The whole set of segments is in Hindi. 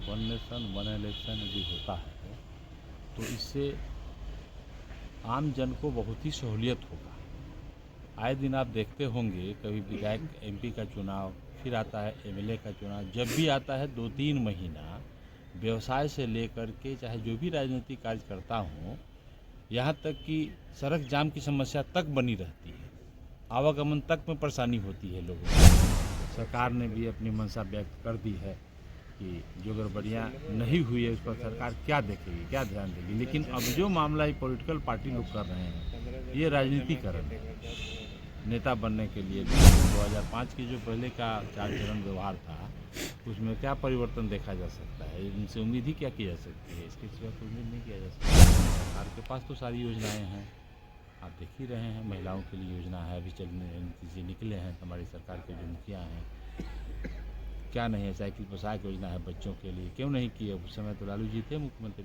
वन नेशन वन इलेक्शन यदि होता है तो इससे आम जन को बहुत ही सहूलियत होगा। आए दिन आप देखते होंगे कभी विधायक एमपी का चुनाव, फिर आता है एमएलए का चुनाव। जब भी आता है 2-3 महीना व्यवसाय से लेकर के चाहे जो भी राजनीतिक कार्य करता हूँ, यहाँ तक कि सड़क जाम की समस्या तक बनी रहती है, आवागमन तक में परेशानी होती है लोगों को। सरकार ने भी अपनी मंशा व्यक्त कर दी है कि जो गड़बड़ियाँ नहीं हुई है उस पर सरकार क्या देखेगी, क्या ध्यान देगी। लेकिन अब जो मामला ही पॉलिटिकल पार्टी लोग कर रहे हैं, ये राजनीतिकरण है। नेता बनने के लिए 2005 के जो पहले का 4 चरण व्यवहार था, उसमें क्या परिवर्तन देखा जा सकता है? इनसे उम्मीद ही क्या की जा सकती है? इसके सिवा तो उम्मीद नहीं किया जा सकता। सरकार के पास तो सारी योजनाएं हैं, आप देख ही रहे हैं। महिलाओं के लिए योजना है, अभी चीज़ें निकले हैं हमारी सरकार के जो मुखिया हैं, क्या नहीं है। साइकिल पोशाक योजना है बच्चों के लिए, क्यों नहीं की है? उस समय तो लालू जी थे मुख्यमंत्री।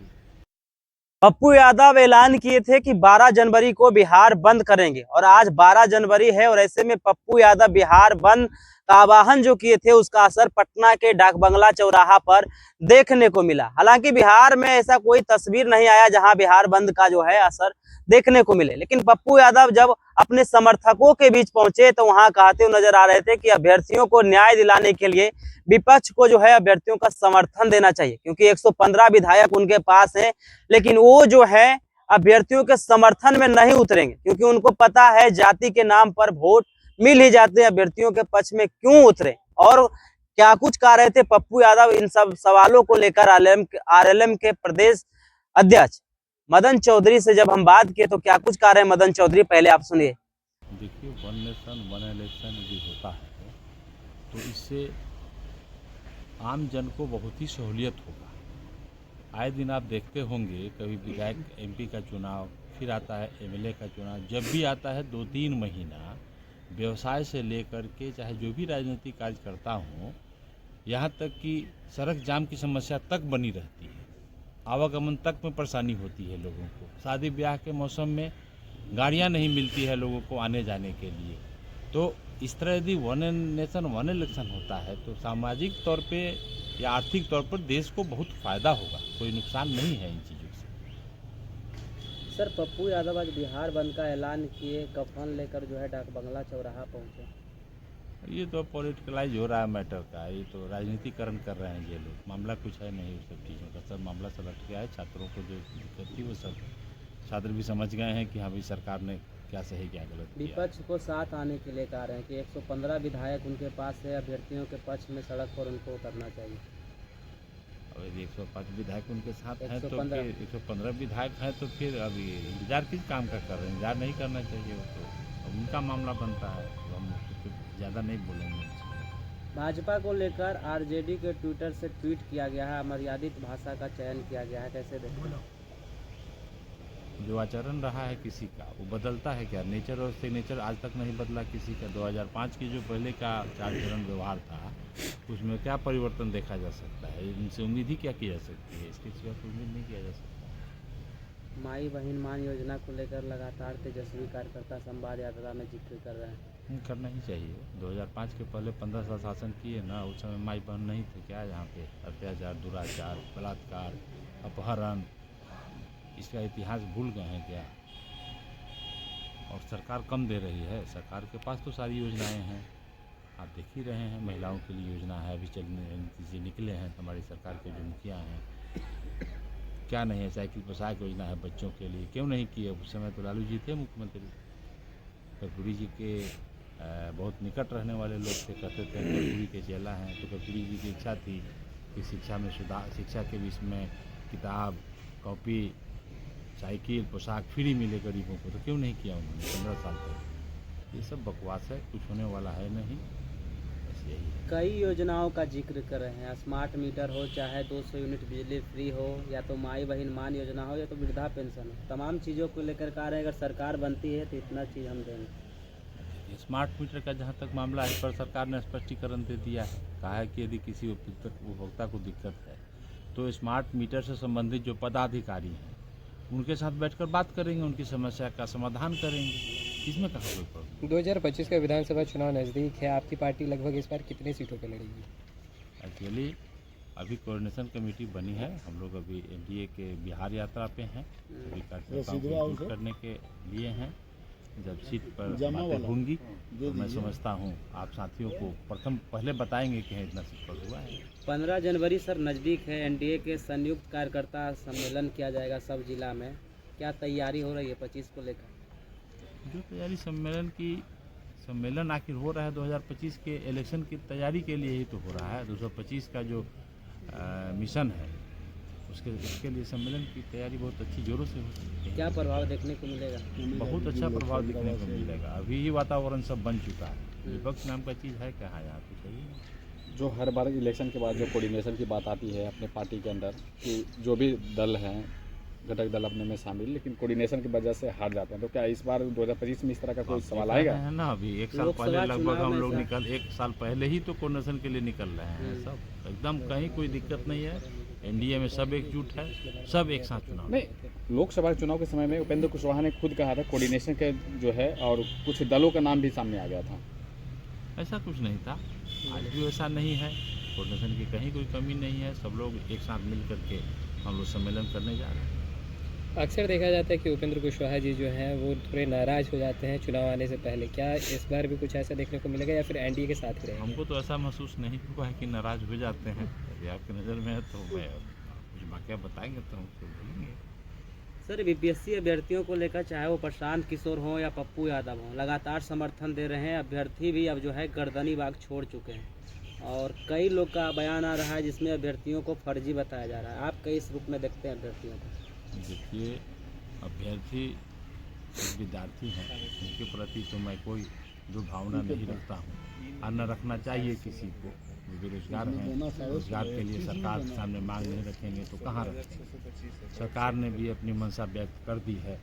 पप्पू यादव ऐलान किए थे कि 12 जनवरी को बिहार बंद करेंगे और आज 12 जनवरी है और ऐसे में पप्पू यादव बिहार बंद का आह्वान जो किए थे उसका असर पटना के डाकबंगला चौराहा पर देखने को मिला। हालांकि बिहार में ऐसा कोई तस्वीर नहीं आया जहां बिहार बंद का जो है असर देखने को मिले, लेकिन पप्पू यादव जब अपने समर्थकों के बीच पहुंचे तो वहां कहते हुए नजर आ रहे थे कि अभ्यर्थियों को न्याय दिलाने के लिए विपक्ष को जो है अभ्यर्थियों का समर्थन देना चाहिए, क्योंकि 115 विधायक उनके पास हैं, लेकिन वो जो है अभ्यर्थियों के समर्थन में नहीं उतरेंगे, क्योंकि उनको पता है जाति के नाम पर वोट मिल ही जाते हैं, अभ्यर्थियों के पक्ष में क्यों उतरे। और क्या कुछ कह रहे थे पप्पू यादव इन सब सवालों को लेकर आरएलएम के प्रदेश अध्यक्ष मदन चौधरी से जब हम बात किए तो क्या कुछ कह रहे हैं मदन चौधरी, पहले आप सुनिए। देखिए, वन नेशन वन इलेक्शन यदि होता है तो इससे आम जन को बहुत ही सहूलियत होगा। आए दिन आप देखते होंगे कभी विधायक एमपी का चुनाव, फिर आता है एमएलए का चुनाव। जब भी आता है 2-3 महीना व्यवसाय से लेकर के चाहे जो भी राजनीतिक कार्य करता हूँ, यहाँ तक कि सड़क जाम की समस्या तक बनी रहती है, आवागमन तक में परेशानी होती है लोगों को। शादी ब्याह के मौसम में गाड़ियाँ नहीं मिलती है लोगों को आने जाने के लिए। तो इस तरह यदि वन नेशन वन इलेक्शन होता है तो सामाजिक तौर पे या आर्थिक तौर पर देश को बहुत फ़ायदा होगा, कोई नुकसान नहीं है इन चीज़ों से। सर, पप्पू यादव आज बिहार बंद का ऐलान किए, कफन लेकर जो है डाकबंगला चौराहा पहुंचे। ये तो पॉलिटिकलाइज हो रहा है मैटर का, ये तो राजनीतिकरण कर रहे हैं ये लोग। मामला कुछ है नहीं उस सब चीज़ों का। सब मामला सब लट गया है। छात्रों को जो दिक्कत थी वो सब छात्र भी समझ गए हैं कि हाँ भाई सरकार ने क्या सही क्या गलत किया। विपक्ष को साथ आने के लिए कह रहे हैं कि 115 विधायक उनके पास है, अभ्यर्थियों के पक्ष में सड़क पर उनको उतरना चाहिए। और यदि 105 विधायक उनके साथ हैं तो 115 फिर 115 विधायक हैं तो फिर अभी इंतजार किस काम का कर रहे हैं? इंतजार नहीं करना चाहिए, वो तो अब उनका मामला बनता है, तो हम कुछ ज़्यादा नहीं बोलेंगे। भाजपा को लेकर आरजेडी के ट्विटर से ट्वीट किया गया है, अमर्यादित भाषा का चयन किया गया है, कैसे देखते हैं? जो आचरण रहा है किसी का वो बदलता है क्या? नेचर और सिग्नेचर आज तक नहीं बदला किसी का। 2005 की जो पहले का 4 चरण व्यवहार था, उसमें क्या परिवर्तन देखा जा सकता है? इनसे उम्मीद ही क्या की जा सकती है? इसके सिवा तो उम्मीद नहीं किया जा सकता। माई बहन मान योजना को लेकर लगातार तेजस्वी कार्यकर्ता संवाद यात्रा में जिक्र कर रहे हैं। करना ही चाहिए। 2005 के पहले 15 साल शासन किए ना, उस समय माई बहन नहीं थे क्या? यहाँ पे अत्याचार, दुराचार, बलात्कार, अपहरण, इसका इतिहास भूल गए हैं क्या? और सरकार कम दे रही है। सरकार के पास तो सारी योजनाएं हैं, आप देख ही रहे हैं। महिलाओं के लिए योजना है, अभी चीज़ें निकले हैं हमारी सरकार के जो मुखिया हैं, क्या नहीं है। साइकिल पोशाक योजना है बच्चों के लिए, क्यों नहीं की है? उस समय तो लालू जी थे मुख्यमंत्री। कर्पूरी जी के बहुत निकट रहने वाले लोग थे, कहते थे कर्पूरी के चेला हैं। तो कर्पूरी जी की इच्छा थी कि शिक्षा में सुधार, शिक्षा के विषय में किताब, कॉपी, साइकिल, पोशाक फ्री मिले गरीबों को, तो क्यों नहीं किया उन्होंने 15 साल तक? ये सब बकवास है, कुछ होने वाला है नहीं, बस यही है। कई योजनाओं का जिक्र कर रहे हैं, स्मार्ट मीटर हो, चाहे 200 यूनिट बिजली फ्री हो, या तो माई बहन मान योजना हो, या तो वृद्धा पेंशन हो, तमाम चीज़ों को लेकर कह रहे हैं अगर सरकार बनती है तो इतना चीज़ हम देंगे। स्मार्ट मीटर का जहाँ तक मामला है, पर सरकार ने स्पष्टीकरण दे दिया है। कहा है कि यदि किसी उपभोक्ता को दिक्कत है तो स्मार्ट मीटर से संबंधित जो पदाधिकारी हैं उनके साथ बैठकर बात करेंगे, उनकी समस्या का समाधान करेंगे। इसमें कहाँ कोई प्रॉब्लम? 2025 का विधानसभा चुनाव नज़दीक है, आपकी पार्टी लगभग इस बार कितनी सीटों पर लड़ेगी? एक्चुअली अभी कोऑर्डिनेशन कमेटी बनी है। हम लोग अभी एनडीए के बिहार यात्रा पे हैं। अभी कार्यकर्ताओं को एकजुट करने के लिए हैं। जब सीट पर बातें होंगी तो मैं समझता हूँ आप साथियों को पहले बताएंगे कि इतना सीट पर हुआ है। 15 जनवरी सर नज़दीक है। एनडीए के संयुक्त कार्यकर्ता सम्मेलन किया जाएगा सब जिला में। क्या तैयारी हो रही है 25 को लेकर? जो तैयारी सम्मेलन आखिर हो रहा है 2025 के इलेक्शन की तैयारी के लिए ही तो हो रहा है। 225 का जो मिशन है उसके लिए सम्मेलन की तैयारी बहुत अच्छी जोरों से हो सकती है। क्या प्रभाव देखने को मिलेगा? बहुत अच्छा प्रभाव दिखने को मिलेगा। अभी ही वातावरण सब बन चुका है। विपक्ष नाम का चीज़ है कहाँ यहाँ तो सही। जो हर बार इलेक्शन के बाद जो कोऑर्डिनेशन की बात आती है अपने पार्टी के अंदर कि जो भी दल हैं घटक दल अपने में शामिल, लेकिन कोऑर्डिनेशन की वजह से हार जाते हैं, तो क्या इस बार 2025 में इस तरह का कोई सवाल आएगा? है ना, अभी एक साल पहले लगभग हम लोग एक साल पहले ही तो कोऑर्डिनेशन के लिए निकल रहे हैं। सब एकदम कहीं कोई दिक्कत नहीं है। एनडीए में सब एकजुट है, सब एक साथ चुनाव। नहीं, लोकसभा चुनाव के समय में उपेंद्र कुशवाहा ने खुद कहा था कोऑर्डिनेशन के जो है और कुछ दलों का नाम भी सामने आ गया था। ऐसा कुछ नहीं था, आज भी वैसा नहीं है। कोऑर्डिनेशन की कहीं कोई कमी नहीं है। सब लोग एक साथ मिल करके हम लोग सम्मेलन करने जा रहे हैं। अक्सर देखा जाता है कि उपेंद्र कुशवाहा जी जो हैं वो थोड़े नाराज हो जाते हैं चुनाव आने से पहले। क्या इस बार भी कुछ ऐसा देखने को मिलेगा या फिर एनडीए के साथ ही रहेंगे? हमको तो ऐसा महसूस नहीं हुआ है कि नाराज हो जाते हैं। यदि आपकी नज़र में है तो मैं कुछ वाक़या बताएंगे तो हम उसको बोलेंगे। सर, बीपीएससी अभ्यर्थियों को लेकर चाहे वो प्रशांत किशोर हों या पप्पू यादव हों, लगातार समर्थन दे रहे हैं। अभ्यर्थी भी अब जो है गर्दनी बाग छोड़ चुके हैं और कई लोग का बयान आ रहा है जिसमें अभ्यर्थियों को फर्जी बताया जा रहा है। आप किस रूप में देखते हैं अभ्यर्थियों को? देखिए, अभ्यर्थी विद्यार्थी हैं, उनके प्रति तो मैं कोई दुर्भावना नहीं रखता हूँ और न रखना चाहिए किसी को। जो बेरोजगार हैं, रोजगार के लिए सरकार के सामने मांग नहीं रखेंगे तो कहाँ रखेंगे। सरकार ने भी अपनी मंशा व्यक्त कर दी है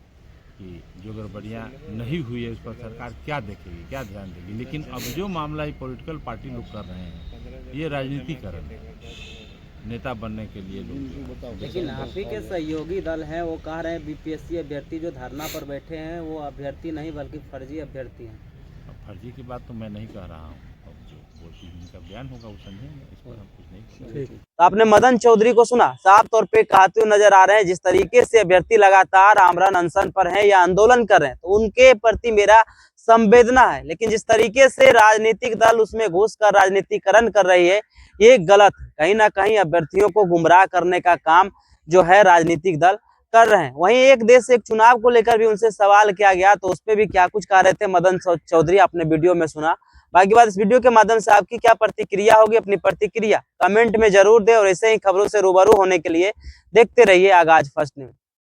कि जो गड़बड़ियाँ नहीं हुई है उस पर सरकार क्या देखेगी, क्या ध्यान देगी। लेकिन अब जो मामला ये पॉलिटिकल पार्टी लोग कर रहे हैं, ये राजनीतिकरण है। नेता बनने के लिए लोग। लेकिन आप ही के सहयोगी दल हैं, वो कह रहे हैं बीपीएससी अभ्यर्थी जो धरना पर बैठे हैं वो अभ्यर्थी नहीं बल्कि फर्जी अभ्यर्थी हैं। अब फर्जी की बात तो मैं नहीं कह रहा हूँ। अब जो उनका बयान होगा वो समझेंगे, इस पर हम कुछ नहीं करेंगे। तो आपने मदन चौधरी को सुना, साफ तौर पे कहते हुए नजर आ रहे हैं जिस तरीके से अभ्यर्थी लगातार आमरण अनशन पर हैं या आंदोलन कर रहे हैं तो उनके प्रति मेरा संवेदना है। लेकिन जिस तरीके से राजनीतिक दल उसमें घुसकर राजनीतिकरण कर रही है ये गलत है। कहीं ना कहीं अभ्यर्थियों को गुमराह करने का काम जो है राजनीतिक दल कर रहे हैं। वहीं एक देश एक चुनाव को लेकर भी उनसे सवाल किया गया तो उस पर भी क्या कुछ कह रहे थे मदन चौधरी, आपने वीडियो में सुना। बाकी बात इस वीडियो के माध्यम से आपकी क्या प्रतिक्रिया होगी, अपनी प्रतिक्रिया कमेंट में जरूर दें और ऐसे ही खबरों से रूबरू होने के लिए देखते रहिए आगाज फर्स्ट न्यूज।